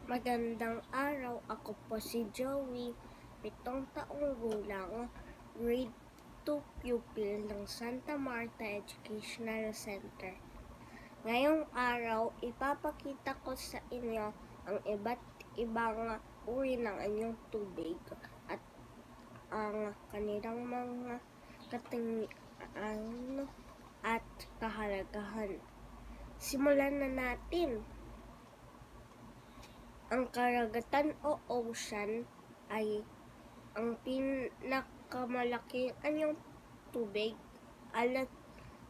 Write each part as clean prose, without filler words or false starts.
Magandang araw, ako po si Joey, 7 taong gulang, grade 2 pupil ng Santa Marta Educational Center. Ngayong araw, ipapakita ko sa inyo ang iba't ibang uri ng inyong tubig at ang kanilang mga katangian at kahalagahan. Simulan na natin! Ang karagatan o ocean ay ang pinakamalaking anyong tubig, alat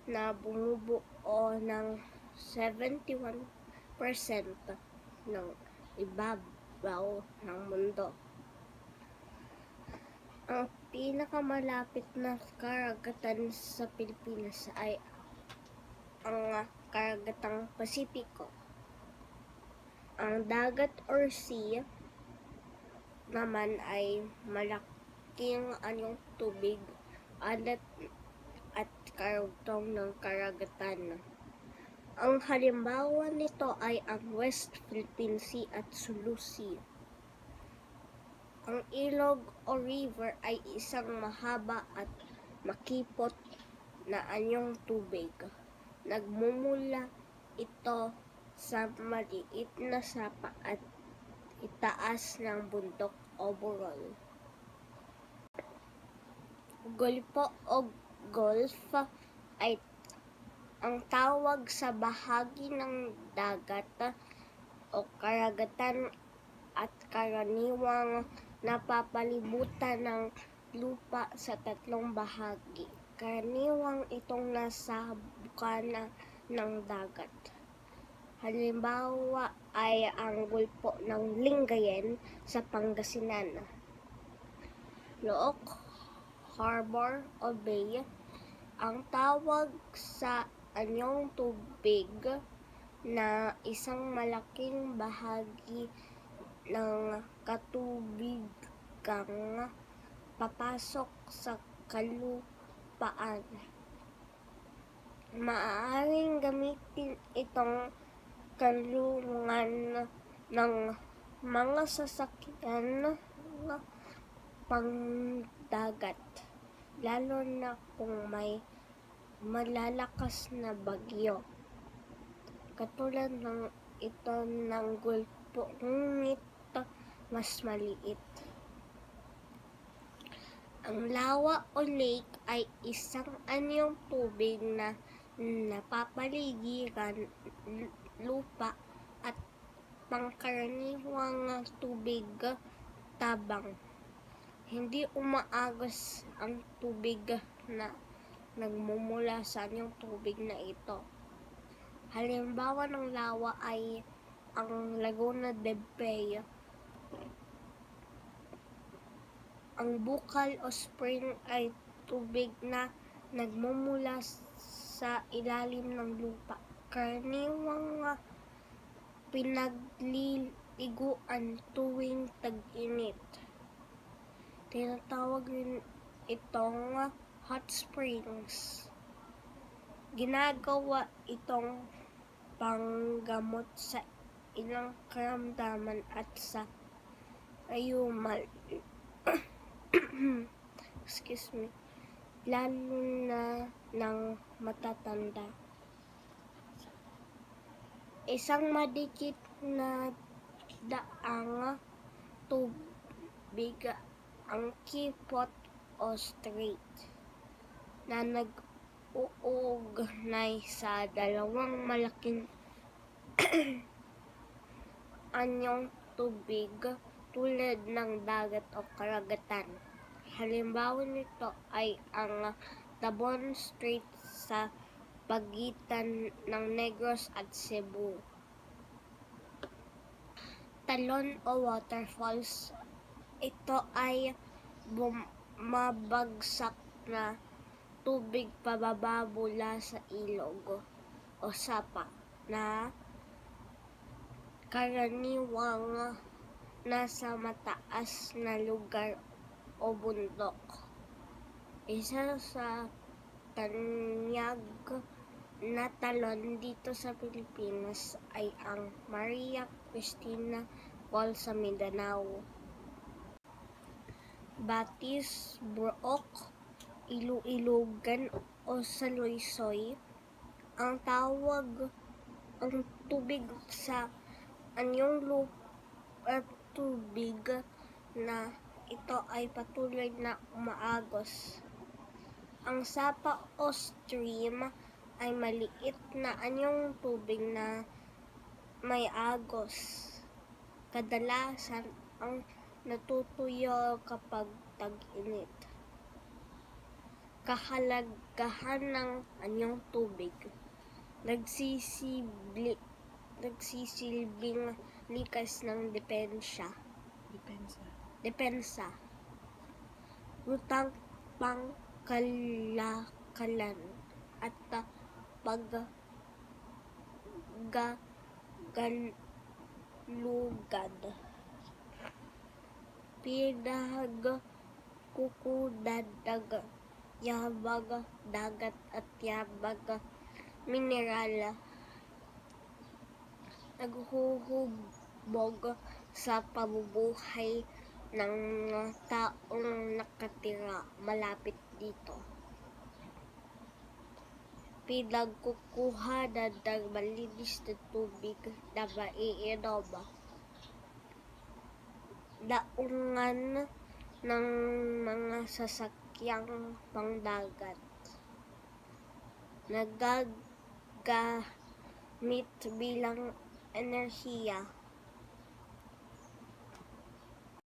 na bumubuo ng 71% ng ibabaw ng mundo. Ang pinakamalapit na karagatan sa Pilipinas ay ang karagatang Pasipiko. Ang dagat or sea naman ay malaking anyong tubig, alat at karugtong ng karagatan. Ang halimbawa nito ay ang West Philippine Sea at Sulu Sea. Ang ilog o river ay isang mahaba at makipot na anyong tubig. Nagmumula ito sa maliit na sapa at itaas ng bundok o burol. Gulpo o gulf ay ang tawag sa bahagi ng dagat o karagatan at karaniwang napapalibutan ng lupa sa tatlong bahagi. Karaniwang itong nasa bukana ng dagat. Halimbawa ay ang gulpo ng Lingayen sa Pangasinan. Look, harbor o bay, ang tawag sa anyong tubig na isang malaking bahagi ng katubigang papasok sa kalupaan. Maaaring gamitin itong kalungan ng mga sasakyan pangdagat, lalo na kung may malalakas na bagyo. Katulad ng ito ng gulpo, ngunit mas maliit. Ang lawa o lake ay isang anyong tubig na napapaligiran lupa at pangkaraniwang tubig tabang. Hindi umaagos ang tubig na nagmumula sa anyong tubig na ito. Halimbawa ng lawa ay ang Laguna de Bay. Ang bukal o spring ay tubig na nagmumula sa ilalim ng lupa. Karaniwang pinagliliguan tuwing tag-init. Tinatawag rin itong hot springs. Ginagawa itong panggamot sa ilang karamdaman at sa ayumal. Lalo na ng matatanda. Isang madikit na daang tubig ang kipot o strait na nag-uugnay sa dalawang malaking anyong tubig tulad ng dagat o karagatan. Halimbawa nito ay ang Tabon Strait sa pagitan ng Negros at Cebu. Talon o waterfalls, ito ay bumabagsak na tubig pababa mula sa ilog o sapa na karaniwang nasa mataas na lugar o bundok. Isa sa tanyag na talon dito sa Pilipinas ay ang Maria Cristina Falls sa Mindanao. Batis, Brook, Iloilogan o Saloysoy. Ang tubig sa anyong tubig na ito ay patuloy na umaagos. Ang sapa o stream ay maliit na anyong tubig na may agos. Kadalasan ang natutuyo kapag tag-init. Kahalagahan ng anyong tubig. Nagsisilbing likas ng depensa. Lutang pangkalakalan at paggalugad. Pinagkukudadag yabag dagat at yabag mineral. Naghuhubog sa pamumuhay ng taong nakatira malapit dito. Pinagkukuha ng malinis na tubig na maiinom. Daungan ng mga sasakyang pangdagat. Nagagamit bilang enerhiya